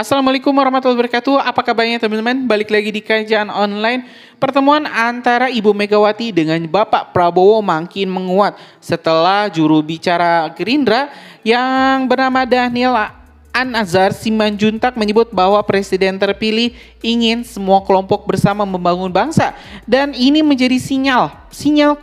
Assalamualaikum warahmatullahi wabarakatuh. Apa kabarnya teman-teman? Balik lagi di kajian online. Pertemuan antara Ibu Megawati dengan Bapak Prabowo makin menguat setelah juru bicara Gerindra yang bernama Daniel An-Azhar Simanjuntak menyebut bahwa presiden terpilih ingin semua kelompok bersama membangun bangsa, dan ini menjadi sinyal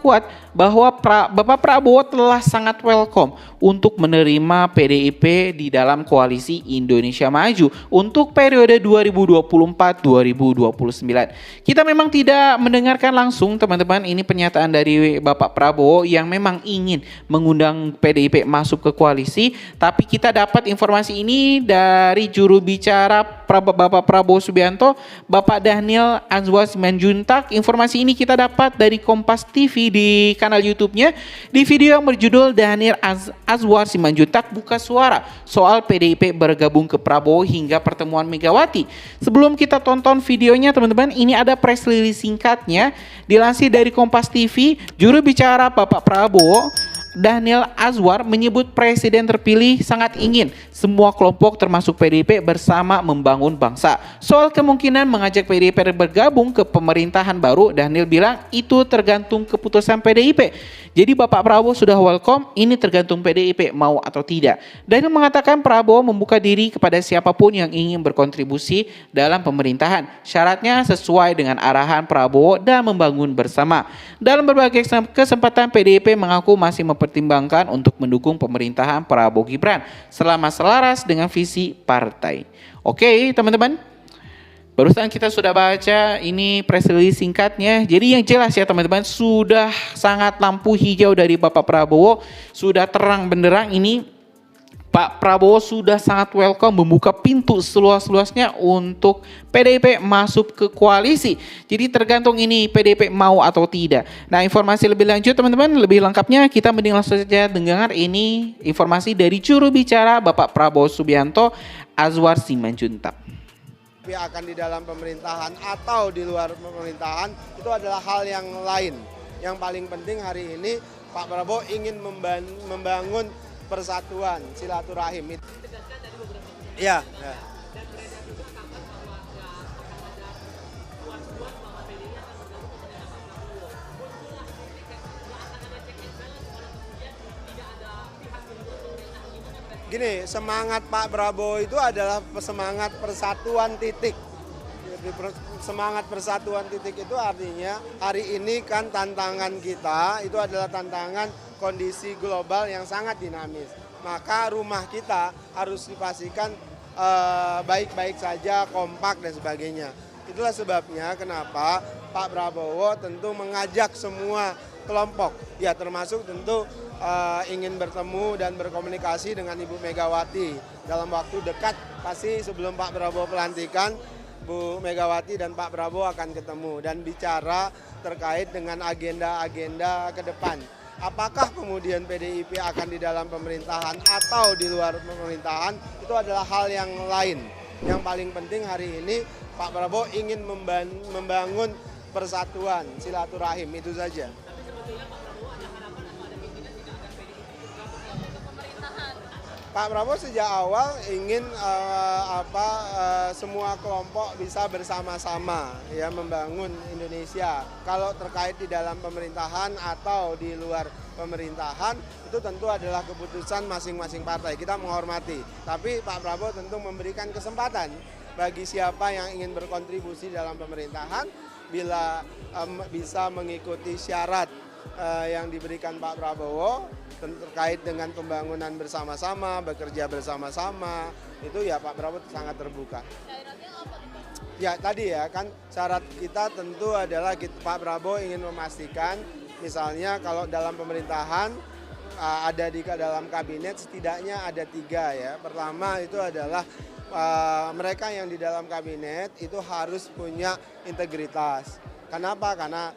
kuat bahwa Bapak Prabowo telah sangat welcome untuk menerima PDIP di dalam koalisi Indonesia Maju untuk periode 2024-2029. Kita memang tidak mendengarkan langsung teman-teman, ini pernyataan dari Bapak Prabowo yang memang ingin mengundang PDIP masuk ke koalisi, tapi kita dapat informasi ini dari juru bicara Bapak Prabowo Subianto, Bapak Daniel Anzwar Simanjuntak. Informasi ini kita dapat dari Kompas TV di kanal YouTube-nya, di video yang berjudul Daniel Anzwar Simanjuntak buka suara soal PDIP bergabung ke Prabowo hingga pertemuan Megawati. Sebelum kita tonton videonya teman-teman, ini ada press release singkatnya dilansir dari Kompas TV. Juru bicara Bapak Prabowo Daniel Anzwar menyebut presiden terpilih sangat ingin semua kelompok termasuk PDIP bersama membangun bangsa. Soal kemungkinan mengajak PDIP bergabung ke pemerintahan baru, Daniel bilang itu tergantung keputusan PDIP. Jadi Bapak Prabowo sudah welcome, ini tergantung PDIP mau atau tidak. Daniel mengatakan Prabowo membuka diri kepada siapapun yang ingin berkontribusi dalam pemerintahan. Syaratnya sesuai dengan arahan Prabowo dan membangun bersama. Dalam berbagai kesempatan PDIP mengaku masih mempertimbangkan untuk mendukung pemerintahan Prabowo Gibran selama selaras dengan visi partai. Oke, teman-teman. Barusan kita sudah baca ini press release singkatnya. Jadi yang jelas ya teman-teman, sudah sangat lampu hijau dari Bapak Prabowo, sudah terang benderang ini Pak Prabowo sudah sangat welcome, membuka pintu seluas-luasnya untuk PDIP masuk ke koalisi. Jadi tergantung ini PDIP mau atau tidak. Nah, informasi lebih lanjut teman-teman, lebih lengkapnya kita mending langsung saja dengar ini informasi dari juru bicara Bapak Prabowo Subianto, Anzwar Simanjuntak. Akan di dalam pemerintahan atau di luar pemerintahan itu adalah hal yang lain. Yang paling penting hari ini Pak Prabowo ingin membangun persatuan, silaturahim. Ya. Gini, semangat Pak Prabowo itu adalah semangat persatuan titik. Semangat persatuan titik itu artinya hari ini kan tantangan kita itu adalah tantangan kondisi global yang sangat dinamis. Maka rumah kita harus dipastikan baik-baik saja, kompak dan sebagainya. Itulah sebabnya kenapa Pak Prabowo tentu mengajak semua kelompok, ya termasuk tentu ingin bertemu dan berkomunikasi dengan Ibu Megawati dalam waktu dekat. Pasti sebelum Pak Prabowo pelantikan, Bu Megawati dan Pak Prabowo akan ketemu dan bicara terkait dengan agenda-agenda ke depan. Apakah kemudian PDIP akan di dalam pemerintahan atau di luar pemerintahan, itu adalah hal yang lain. Yang paling penting hari ini Pak Prabowo ingin membangun persatuan, silaturahim, itu saja. Pak Prabowo sejak awal ingin semua kelompok bisa bersama-sama ya membangun Indonesia. Kalau terkait di dalam pemerintahan atau di luar pemerintahan itu tentu adalah keputusan masing-masing partai. Kita menghormati. Tapi Pak Prabowo tentu memberikan kesempatan bagi siapa yang ingin berkontribusi dalam pemerintahan bila bisa mengikuti syarat yang diberikan Pak Prabowo terkait dengan pembangunan bersama-sama, bekerja bersama-sama, itu ya Pak Prabowo sangat terbuka. Ya tadi ya kan syarat kita tentu adalah Pak Prabowo ingin memastikan misalnya kalau dalam pemerintahan ada di dalam kabinet setidaknya ada 3 ya. Pertama itu adalah mereka yang di dalam kabinet itu harus punya integritas. Kenapa? Karena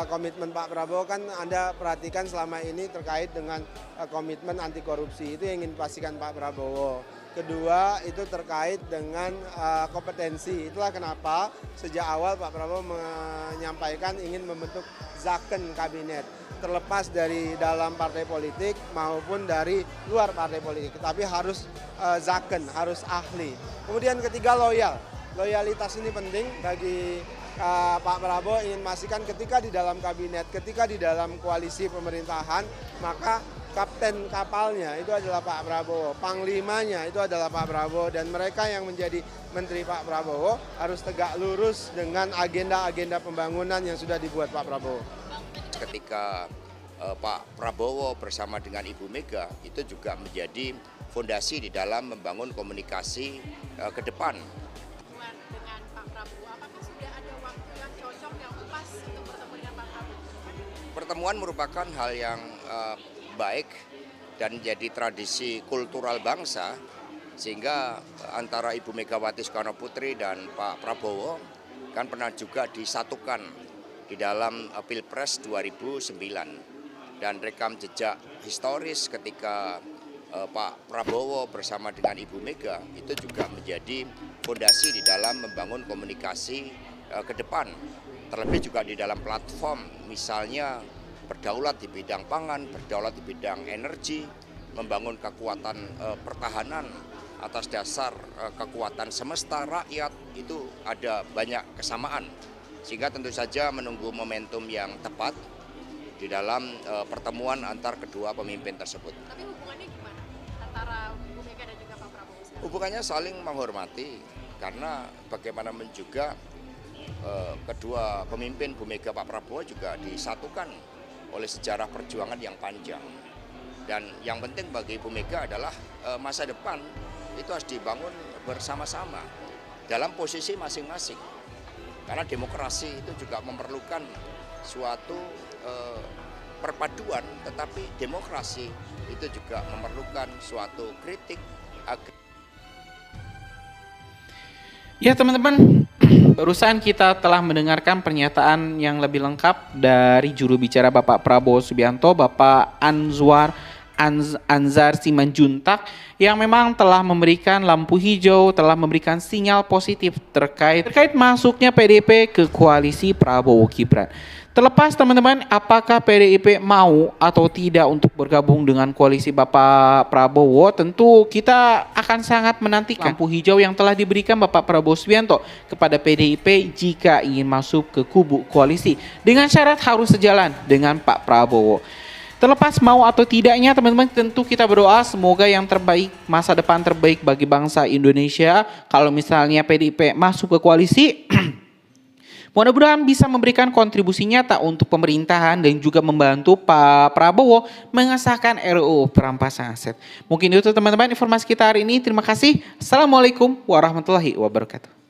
komitmen Pak Prabowo kan Anda perhatikan selama ini terkait dengan komitmen anti korupsi, itu yang ingin dipastikan Pak Prabowo. kedua itu terkait dengan kompetensi. Itulah kenapa sejak awal Pak Prabowo menyampaikan ingin membentuk Zakon kabinet, terlepas dari dalam partai politik maupun dari luar partai politik, tapi harus Zakon, harus ahli. Kemudian ketiga loyalitas ini penting bagi Pak Prabowo. Ingin memastikan ketika di dalam kabinet, ketika di dalam koalisi pemerintahan, maka kapten kapalnya itu adalah Pak Prabowo, panglimanya itu adalah Pak Prabowo, dan mereka yang menjadi menteri Pak Prabowo harus tegak lurus dengan agenda-agenda pembangunan yang sudah dibuat Pak Prabowo. Ketika Pak Prabowo bersama dengan Ibu Mega itu juga menjadi fondasi di dalam membangun komunikasi ke depan. Dengan Pak Prabowo, apakah sudah ada waktu yang cocok yang pas untuk bertemu dengan Pak Prabowo? Pertemuan merupakan hal yang baik dan jadi tradisi kultural bangsa, sehingga antara Ibu Megawati Soekarno Putri dan Pak Prabowo kan pernah juga disatukan di dalam Pilpres 2009, dan rekam jejak historis ketika Pak Prabowo bersama dengan Ibu Mega itu juga menjadi fondasi di dalam membangun komunikasi ke depan, terlebih juga di dalam platform misalnya berdaulat di bidang pangan, berdaulat di bidang energi, membangun kekuatan pertahanan atas dasar kekuatan semesta rakyat, itu ada banyak kesamaan. Sehingga tentu saja menunggu momentum yang tepat di dalam pertemuan antar kedua pemimpin tersebut. Tapi hubungannya gimana antara Bu Mega dan juga Pak Prabowo sekarang? Hubungannya saling menghormati, karena bagaimanapun juga kedua pemimpin Bu Mega Pak Prabowo juga disatukan oleh sejarah perjuangan yang panjang. Dan yang penting bagi Ibu Mega adalah masa depan itu harus dibangun bersama-sama dalam posisi masing-masing. Karena demokrasi itu juga memerlukan suatu perpaduan, tetapi demokrasi itu juga memerlukan suatu kritik. Ya teman-teman, barusan kita telah mendengarkan pernyataan yang lebih lengkap dari juru bicara Bapak Prabowo Subianto, Bapak Anzar Simanjuntak, yang memang telah memberikan lampu hijau, telah memberikan sinyal positif terkait masuknya PDIP ke koalisi Prabowo Gibran. Terlepas teman-teman, apakah PDIP mau atau tidak untuk bergabung dengan koalisi Bapak Prabowo, tentu kita akan sangat menantikan lampu hijau yang telah diberikan Bapak Prabowo Subianto kepada PDIP jika ingin masuk ke kubu koalisi, dengan syarat harus sejalan dengan Pak Prabowo. Terlepas mau atau tidaknya teman-teman, tentu kita berdoa semoga yang terbaik, masa depan terbaik bagi bangsa Indonesia. Kalau misalnya PDIP masuk ke koalisi, mudah-mudahan bisa memberikan kontribusi nyata untuk pemerintahan dan juga membantu Pak Prabowo mengesahkan RUU perampasan aset. Mungkin itu teman-teman informasi kita hari ini. Terima kasih. Assalamualaikum warahmatullahi wabarakatuh.